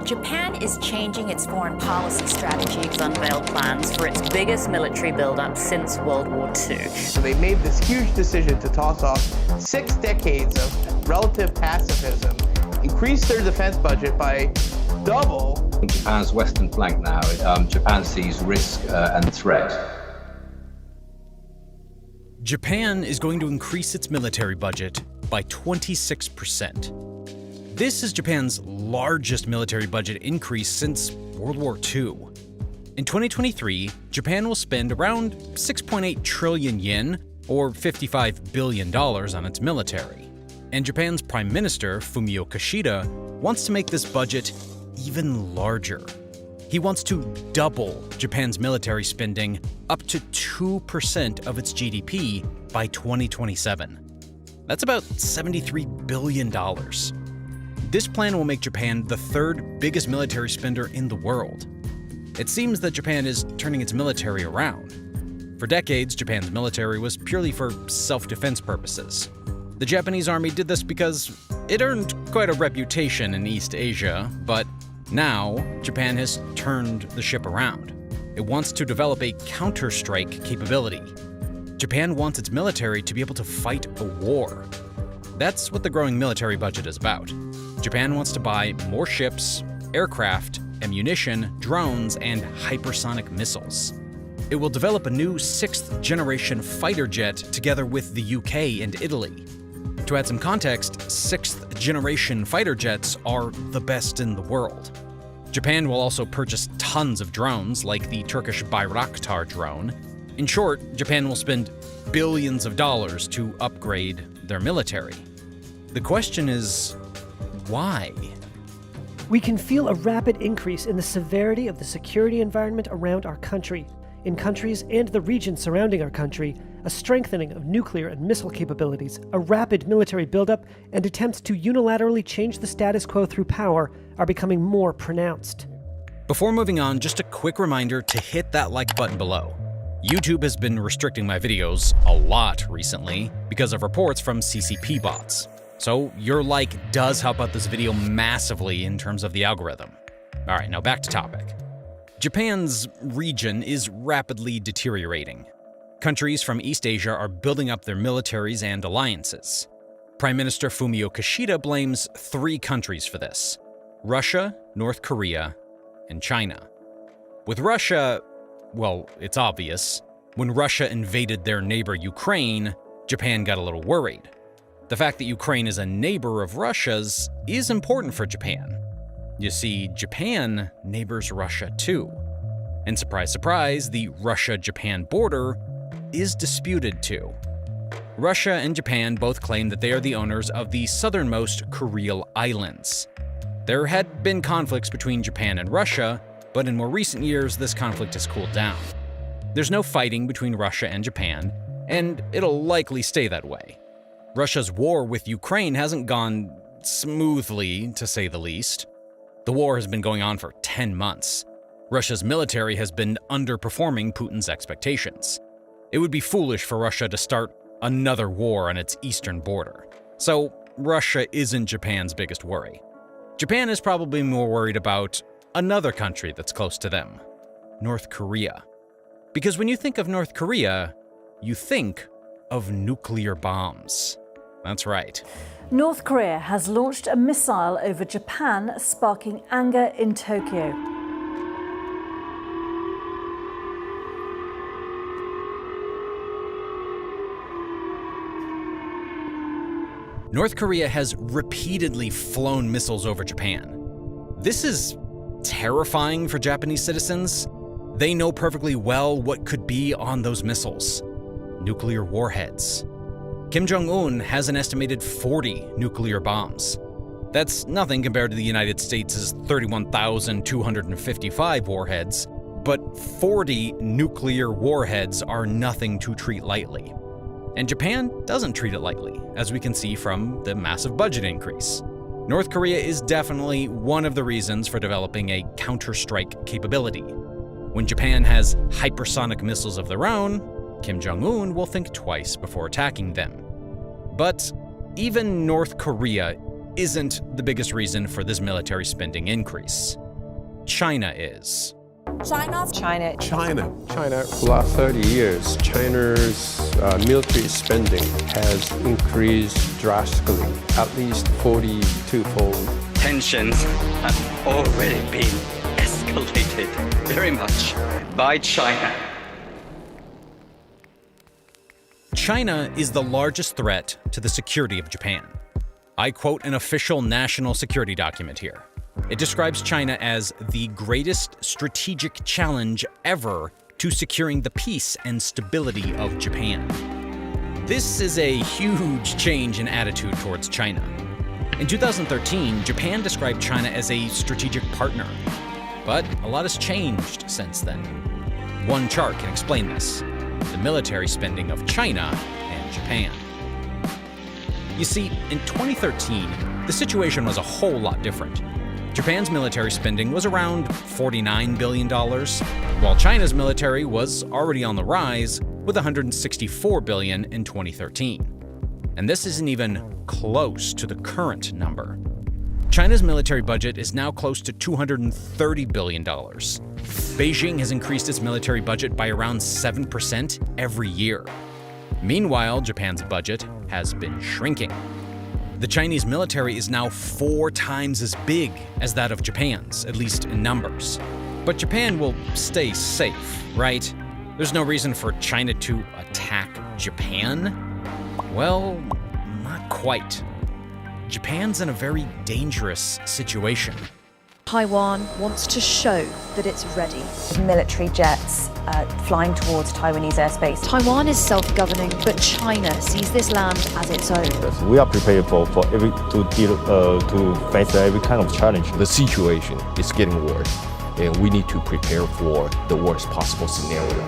Japan is changing its foreign policy strategy. It's unveiled plans for its biggest military buildup since World War II. So they made this huge decision to toss off 6 decades of relative pacifism, increase their defense budget by double. Japan's western flank now, Japan sees risk and threat. Japan is going to increase its military budget by 26%. This is Japan's largest military budget increase since World War II. In 2023, Japan will spend around 6.8 trillion yen, or $55 billion, on its military. And Japan's Prime Minister, Fumio Kishida, wants to make this budget even larger. He wants to double Japan's military spending up to 2% of its GDP by 2027. That's about $73 billion. This plan will make Japan the 3rd biggest military spender in the world. It seems that Japan is turning its military around. For decades, Japan's military was purely for self-defense purposes. The Japanese army did this because it earned quite a reputation in East Asia, but now Japan has turned the ship around. It wants to develop a counter-strike capability. Japan wants its military to be able to fight a war. That's what the growing military budget is about. Japan wants to buy more ships, aircraft, ammunition, drones, and hypersonic missiles. It will develop a new 6th-generation fighter jet together with the UK and Italy. To add some context, 6th-generation fighter jets are the best in the world. Japan will also purchase tons of drones, like the Turkish Bayraktar drone. In short, Japan will spend billions of dollars to upgrade their military. The question is, why? We can feel a rapid increase in the severity of the security environment around our country, in countries and the region surrounding our country, a strengthening of nuclear and missile capabilities, a rapid military buildup, and attempts to unilaterally change the status quo through power are becoming more pronounced. Before moving on, just a quick reminder to hit that like button below. YouTube has been restricting my videos a lot recently because of reports from CCP bots. So your like does help out this video massively in terms of the algorithm. All right, now back to topic. Japan's region is rapidly deteriorating. Countries from East Asia are building up their militaries and alliances. Prime Minister Fumio Kishida blames 3 countries for this: Russia, North Korea, and China. With Russia, well, it's obvious. When Russia invaded their neighbor Ukraine, Japan got a little worried. The fact that Ukraine is a neighbor of Russia's is important for Japan. You see, Japan neighbors Russia too. And surprise, surprise, the Russia-Japan border is disputed too. Russia and Japan both claim that they are the owners of the southernmost Kuril Islands. There had been conflicts between Japan and Russia, but in more recent years, this conflict has cooled down. There's no fighting between Russia and Japan, and it'll likely stay that way. Russia's war with Ukraine hasn't gone smoothly, to say the least. The war has been going on for 10 months. Russia's military has been underperforming Putin's expectations. It would be foolish for Russia to start another war on its eastern border. So Russia isn't Japan's biggest worry. Japan is probably more worried about another country that's close to them, North Korea. Because when you think of North Korea, you think of nuclear bombs. That's right. North Korea has launched a missile over Japan, sparking anger in Tokyo. North Korea has repeatedly flown missiles over Japan. This is terrifying for Japanese citizens. They know perfectly well what could be on those missiles: nuclear warheads. Kim Jong-un has an estimated 40 nuclear bombs. That's nothing compared to the United States' 31,255 warheads, but 40 nuclear warheads are nothing to treat lightly. And Japan doesn't treat it lightly, as we can see from the massive budget increase. North Korea is definitely one of the reasons for developing a counter-strike capability. When Japan has hypersonic missiles of their own, Kim Jong-un will think twice before attacking them. But even North Korea isn't the biggest reason for this military spending increase. China is. China. For the last 30 years, China's military spending has increased drastically, at least 42-fold. Tensions have already been escalated very much by China. China is the largest threat to the security of Japan. I quote an official national security document here. It describes China as the greatest strategic challenge ever to securing the peace and stability of Japan. This is a huge change in attitude towards China. In 2013, Japan described China as a strategic partner. But a lot has changed since then. One chart can explain this: the military spending of China and Japan. You see, in 2013, the situation was a whole lot different. Japan's military spending was around $49 billion, while China's military was already on the rise with $164 billion in 2013. And this isn't even close to the current number. China's military budget is now close to $230 billion. Beijing has increased its military budget by around 7% every year. Meanwhile, Japan's budget has been shrinking. The Chinese military is now 4 times as big as that of Japan's, at least in numbers. But Japan will stay safe, right? There's no reason for China to attack Japan? Well, not quite. Japan's in a very dangerous situation. Taiwan wants to show that it's ready. Military jets flying towards Taiwanese airspace. Taiwan is self-governing, but China sees this land as its own. Yes, we are prepared to face every kind of challenge. The situation is getting worse, and we need to prepare for the worst possible scenario.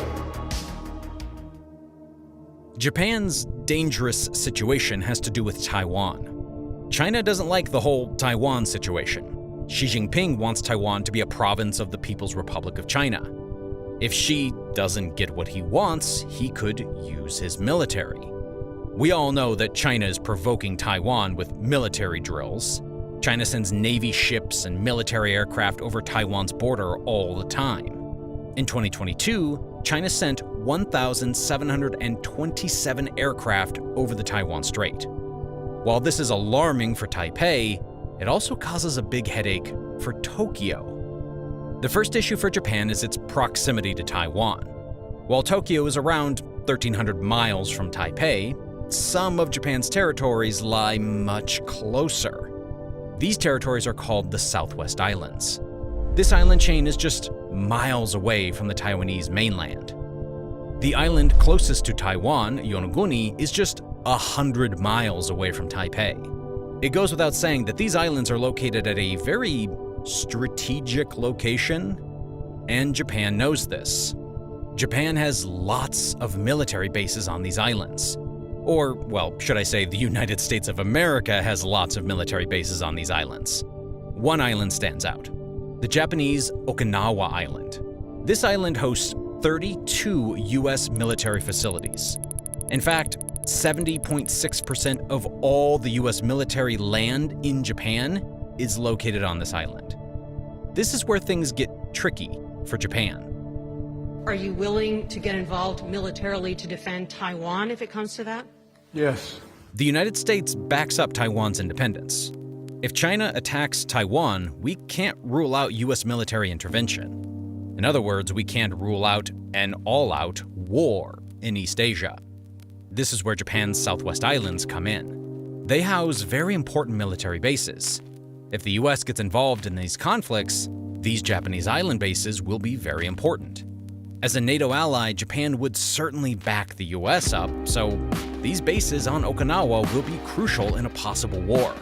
Japan's dangerous situation has to do with Taiwan. China doesn't like the whole Taiwan situation. Xi Jinping wants Taiwan to be a province of the People's Republic of China. If Xi doesn't get what he wants, he could use his military. We all know that China is provoking Taiwan with military drills. China sends Navy ships and military aircraft over Taiwan's border all the time. In 2022, China sent 1,727 aircraft over the Taiwan Strait. While this is alarming for Taipei, it also causes a big headache for Tokyo. The first issue for Japan is its proximity to Taiwan. While Tokyo is around 1,300 miles from Taipei, some of Japan's territories lie much closer. These territories are called the Southwest Islands. This island chain is just miles away from the Taiwanese mainland. The island closest to Taiwan, Yonaguni, is just 100 miles away from Taipei. It goes without saying that these islands are located at a very strategic location, and Japan knows this. Japan has lots of military bases on these islands. Or, well, should I say the United States of America has lots of military bases on these islands. One island stands out: the Japanese Okinawa Island. This island hosts 32 US military facilities. In fact, 70.6% of all the US military land in Japan is located on this island. This is where things get tricky for Japan. Are you willing to get involved militarily to defend Taiwan if it comes to that? Yes. The United States backs up Taiwan's independence. If China attacks Taiwan, we can't rule out US military intervention. In other words, we can't rule out an all-out war in East Asia. This is where Japan's Southwest Islands come in. They house very important military bases. If the US gets involved in these conflicts, these Japanese island bases will be very important. As a NATO ally, Japan would certainly back the US up, so these bases on Okinawa will be crucial in a possible war.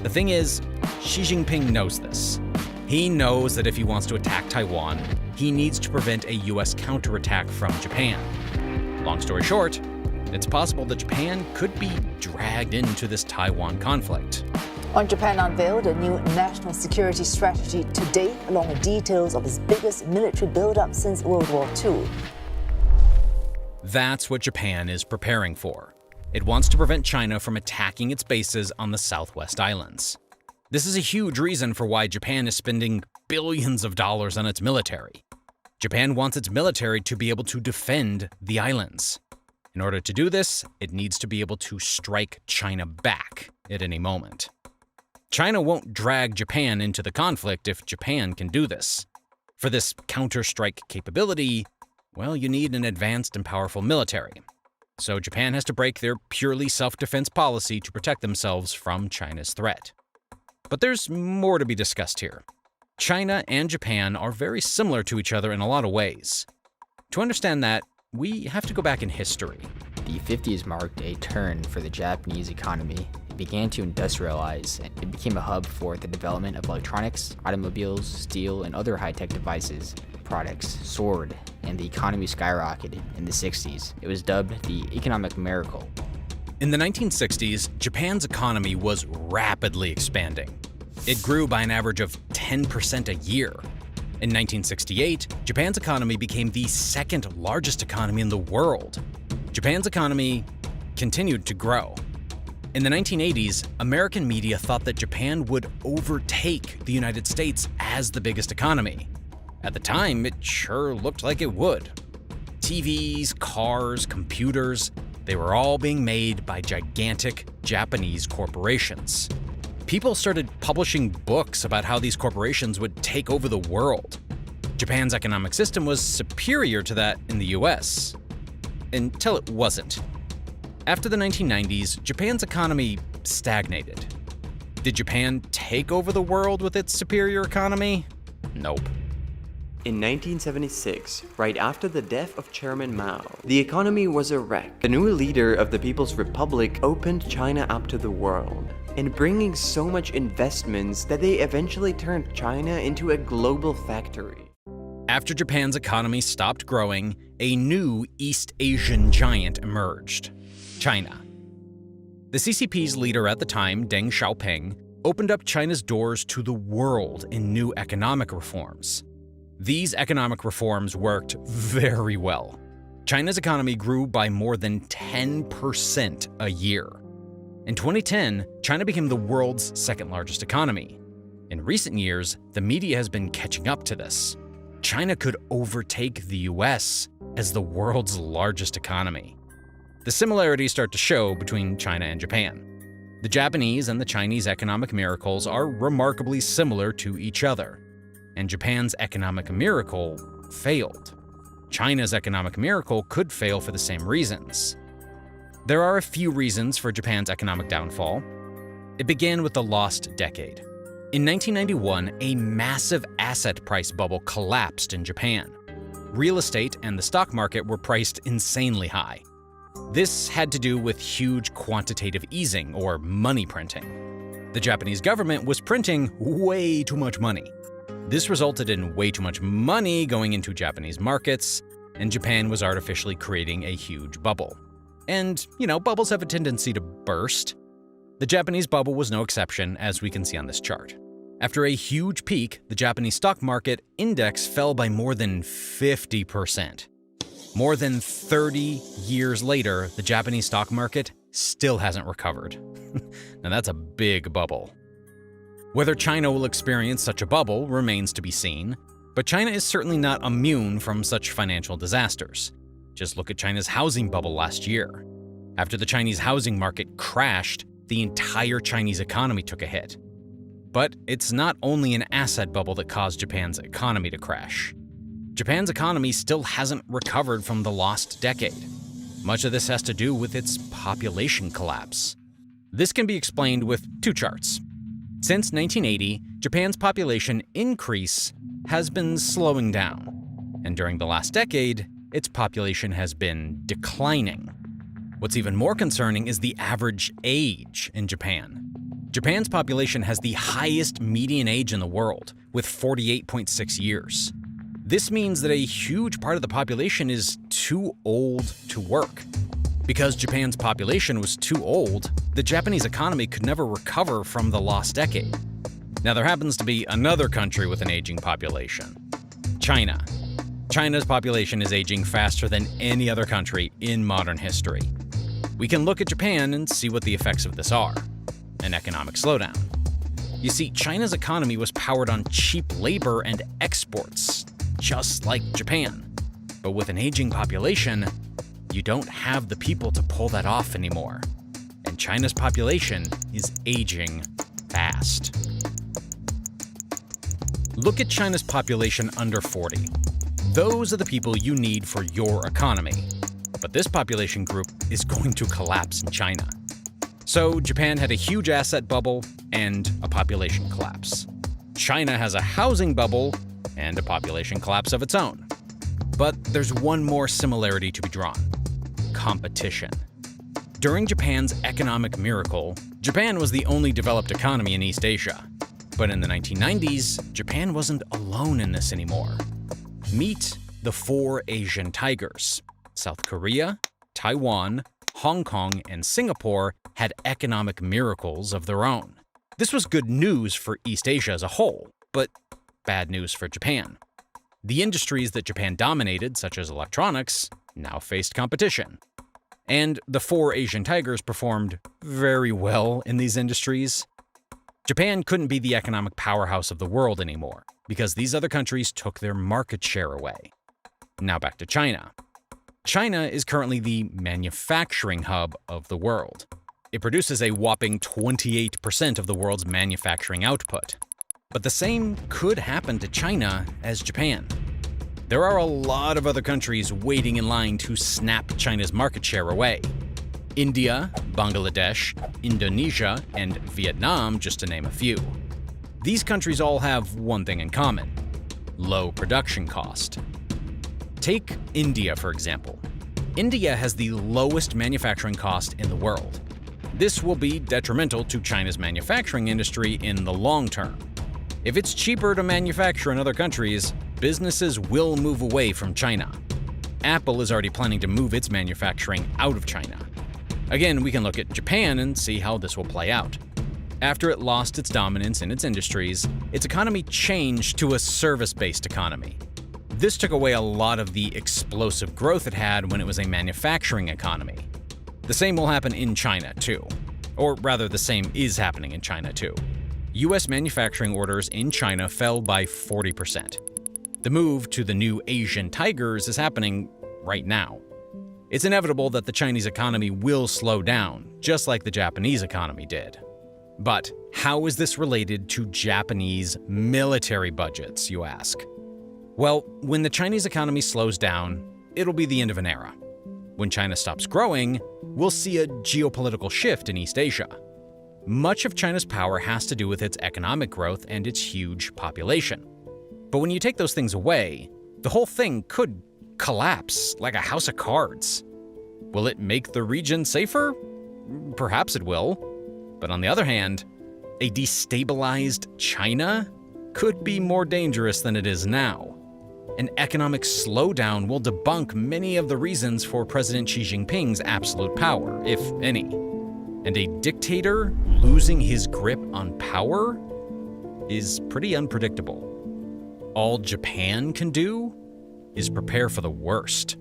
The thing is, Xi Jinping knows this. He knows that if he wants to attack Taiwan, he needs to prevent a US counterattack from Japan. Long story short, it's possible that Japan could be dragged into this Taiwan conflict. Japan unveiled a new national security strategy today, along with details of its biggest military buildup since World War II. That's what Japan is preparing for. It wants to prevent China from attacking its bases on the Southwest Islands. This is a huge reason for why Japan is spending billions of dollars on its military. Japan wants its military to be able to defend the islands. In order to do this, it needs to be able to strike China back at any moment. China won't drag Japan into the conflict if Japan can do this. For this counter-strike capability, well, you need an advanced and powerful military. So Japan has to break their purely self-defense policy to protect themselves from China's threat. But there's more to be discussed here. China and Japan are very similar to each other in a lot of ways. To understand that, we have to go back in history. The 50s marked a turn for the Japanese economy. It began to industrialize, and it became a hub for the development of electronics, automobiles, steel, and other high-tech devices. Products soared, and the economy skyrocketed in the 60s. It was dubbed the economic miracle. In the 1960s, Japan's economy was rapidly expanding. It grew by an average of 10% a year. In 1968, Japan's economy became the second largest economy in the world. Japan's economy continued to grow. In the 1980s, American media thought that Japan would overtake the United States as the biggest economy. At the time, it sure looked like it would. TVs, cars, computers, they were all being made by gigantic Japanese corporations. People started publishing books about how these corporations would take over the world. Japan's economic system was superior to that in the US. Until it wasn't. After the 1990s, Japan's economy stagnated. Did Japan take over the world with its superior economy? Nope. In 1976, right after the death of Chairman Mao, the economy was a wreck. The new leader of the People's Republic opened China up to the world, and bringing so much investments that they eventually turned China into a global factory. After Japan's economy stopped growing, a new East Asian giant emerged: China. The CCP's leader at the time, Deng Xiaoping, opened up China's doors to the world in new economic reforms. These economic reforms worked very well. China's economy grew by more than 10% a year. In 2010, China became the world's second largest economy. In recent years, the media has been catching up to this. China could overtake the US as the world's largest economy. The similarities start to show between China and Japan. The Japanese and the Chinese economic miracles are remarkably similar to each other. And Japan's economic miracle failed. China's economic miracle could fail for the same reasons. There are a few reasons for Japan's economic downfall. It began with the lost decade. In 1991, a massive asset price bubble collapsed in Japan. Real estate and the stock market were priced insanely high. This had to do with huge quantitative easing, or money printing. The Japanese government was printing way too much money. This resulted in way too much money going into Japanese markets, and Japan was artificially creating a huge bubble. And, bubbles have a tendency to burst. The Japanese bubble was no exception, as we can see on this chart. After a huge peak, the Japanese stock market index fell by more than 50%. More than 30 years later, the Japanese stock market still hasn't recovered. Now that's a big bubble. Whether China will experience such a bubble remains to be seen, but China is certainly not immune from such financial disasters. Just look at China's housing bubble last year. After the Chinese housing market crashed, the entire Chinese economy took a hit. But it's not only an asset bubble that caused Japan's economy to crash. Japan's economy still hasn't recovered from the lost decade. Much of this has to do with its population collapse. This can be explained with two charts. Since 1980, Japan's population increase has been slowing down, and during the last decade, its population has been declining. What's even more concerning is the average age in Japan. Japan's population has the highest median age in the world, with 48.6 years. This means that a huge part of the population is too old to work. Because Japan's population was too old, the Japanese economy could never recover from the lost decade. Now, there happens to be another country with an aging population: China. China's population is aging faster than any other country in modern history. We can look at Japan and see what the effects of this are: an economic slowdown. You see, China's economy was powered on cheap labor and exports, just like Japan. But with an aging population, you don't have the people to pull that off anymore. And China's population is aging fast. Look at China's population under 40. Those are the people you need for your economy. But this population group is going to collapse in China. So Japan had a huge asset bubble and a population collapse. China has a housing bubble and a population collapse of its own. But there's one more similarity to be drawn: competition. During Japan's economic miracle, Japan was the only developed economy in East Asia. But in the 1990s, Japan wasn't alone in this anymore. Meet the 4 Asian tigers. South Korea, Taiwan, Hong Kong, and Singapore had economic miracles of their own. This was good news for East Asia as a whole, but bad news for Japan. The industries that Japan dominated, such as electronics, now faced competition. And the 4 Asian tigers performed very well in these industries. Japan couldn't be the economic powerhouse of the world anymore, because these other countries took their market share away. Now back to China. China is currently the manufacturing hub of the world. It produces a whopping 28% of the world's manufacturing output. But the same could happen to China as Japan. There are a lot of other countries waiting in line to snap China's market share away. India, Bangladesh, Indonesia, and Vietnam, just to name a few. These countries all have one thing in common: low production cost. Take India, for example. India has the lowest manufacturing cost in the world. This will be detrimental to China's manufacturing industry in the long term. If it's cheaper to manufacture in other countries, businesses will move away from China. Apple is already planning to move its manufacturing out of China. Again, we can look at Japan and see how this will play out. After it lost its dominance in its industries, its economy changed to a service-based economy. This took away a lot of the explosive growth it had when it was a manufacturing economy. The same will happen in China, too. Or rather, the same is happening in China, too. US manufacturing orders in China fell by 40%. The move to the new Asian tigers is happening right now. It's inevitable that the Chinese economy will slow down, just like the Japanese economy did. But how is this related to Japanese military budgets, you ask? Well, when the Chinese economy slows down, it'll be the end of an era. When China stops growing, we'll see a geopolitical shift in East Asia. Much of China's power has to do with its economic growth and its huge population. But when you take those things away, the whole thing could collapse like a house of cards. Will it make the region safer? Perhaps it will. But on the other hand, a destabilized China could be more dangerous than it is now. An economic slowdown will debunk many of the reasons for President Xi Jinping's absolute power, if any. And a dictator losing his grip on power is pretty unpredictable. All Japan can do is prepare for the worst.